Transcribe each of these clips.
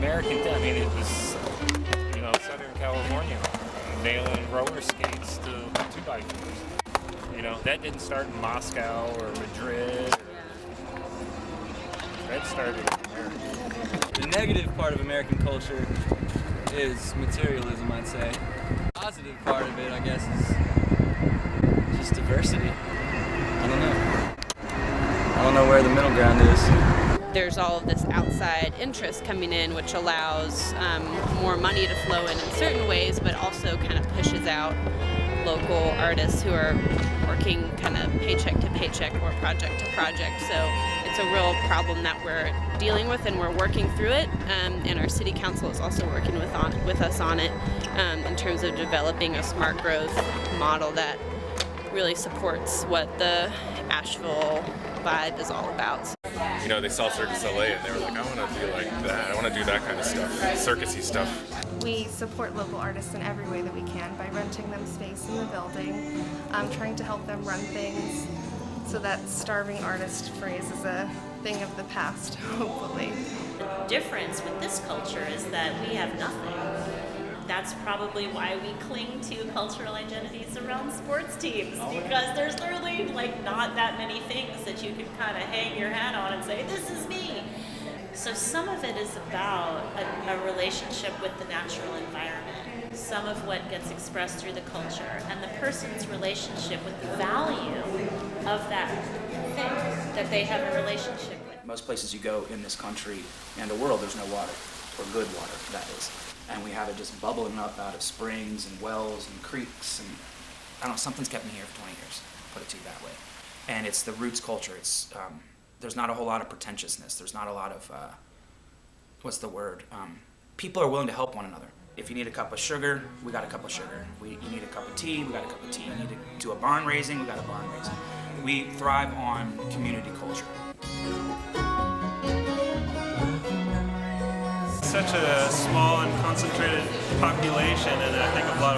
American thing. I mean, it was, Southern California, nailing roller skates to 2x4s. That didn't start in Moscow or Madrid. That started in America. The negative part of American culture is materialism, I'd say. The positive part of it, I guess, is just diversity. I don't know where the middle ground is. There's all of this outside interest coming in, which allows more money to flow in certain ways, but also kind of pushes out local artists who are working kind of paycheck to paycheck or project to project. So it's a real problem that we're dealing with, and we're working through it. And our city council is also working with us on it in terms of developing a smart growth model that really supports what the Asheville vibe is all about. They saw Circus LA and they were like, I want to be like that. I want to do that kind of stuff, circusy stuff. We support local artists in every way that we can by renting them space in the building, trying to help them run things so that starving artist phrase is a thing of the past, hopefully. The difference with this culture is that we have nothing. That's probably why we cling to cultural identities around sports teams, because there's literally not that many things that you can kind of hang your hat on and say, this is me. So some of it is about a relationship with the natural environment, some of what gets expressed through the culture, and the person's relationship with the value of that thing that they have a relationship with. Most places you go in this country and the world, there's no water, or good water, that is. And we have it just bubbling up out of springs and wells and creeks, and I don't know, something's kept me here for 20 years, put it to you that way. And it's the roots culture. It's there's not a whole lot of pretentiousness. There's not a lot of, people are willing to help one another. If you need a cup of sugar, we got a cup of sugar. You need a cup of tea, we got a cup of tea. You need to do a barn raising, we got a barn raising. We thrive on community culture. Such a small and concentrated population, and I think a lot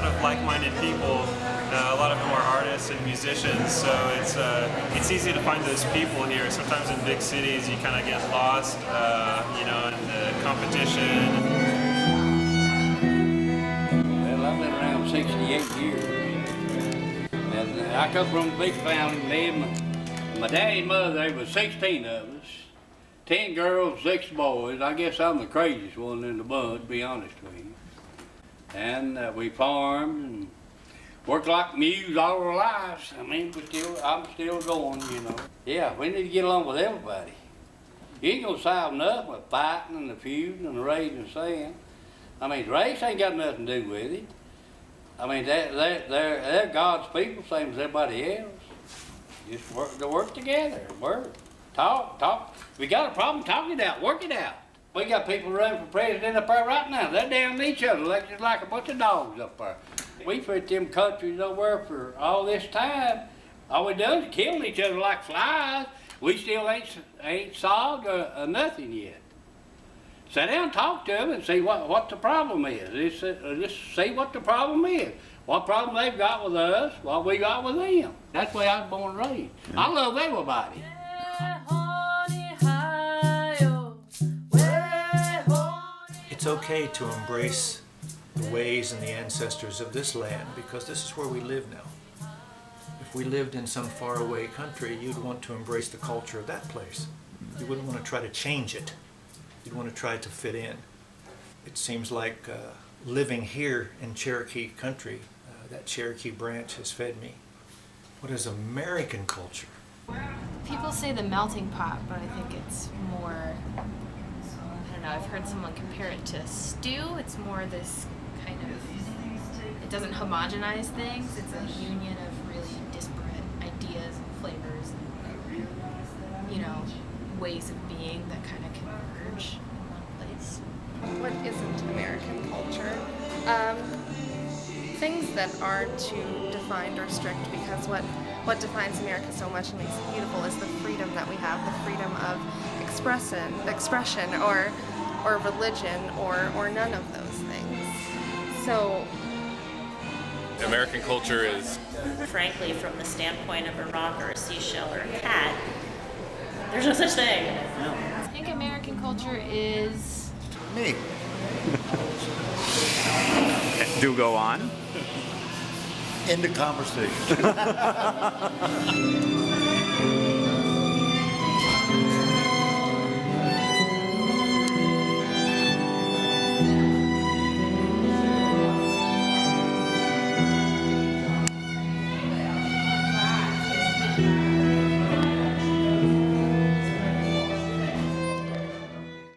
of like-minded people. A lot of them are artists and musicians, so it's easy to find those people here. Sometimes in big cities you kind of get lost, in the competition. Well, I've been around 68 years, and I come from a big family. My dad and mother, there was 16 of us. 10 girls, 6 boys. I guess I'm the craziest one in the bunch, to be honest with you. And we farmed and worked like mules all our lives. I mean, I'm still going, Yeah, we need to get along with everybody. You ain't gonna solve nothing with fighting and the feuding and the raising sand. I mean, race ain't got nothing to do with it. I mean, they're God's people, same as everybody else. Just work together, talk. If we got a problem, talk it out, work it out. We got people running for president up there right now. They're down each other like a bunch of dogs up there. We've hit them countries over there for all this time. All we done is killing each other like flies. We still ain't solved nothing yet. Sit down, talk to them, and see what the problem is. Just see what the problem is. What problem they've got with us, what we got with them. That's the way I was born and raised. I love everybody. It's okay to embrace the ways and the ancestors of this land, because this is where we live now. If we lived in some faraway country, you'd want to embrace the culture of that place. You wouldn't want to try to change it. You'd want to try to fit in. It seems like living here in Cherokee country, that Cherokee branch has fed me. What is American culture? People say the melting pot, but I think it's more, I don't know, I've heard someone compare it to stew. It's more this kind of, it doesn't homogenize things. It's a union of really disparate ideas and flavors and, ways of being that kind of converge in one place. What isn't American culture? Things that aren't too defined or strict, because what defines America so much and makes it beautiful is the freedom that we have, the freedom of expression or religion or none of those things. So American culture is, frankly, from the standpoint of a rock or a seashell or a cat, there's no such thing. I think American culture is me. Do go on. End the conversation.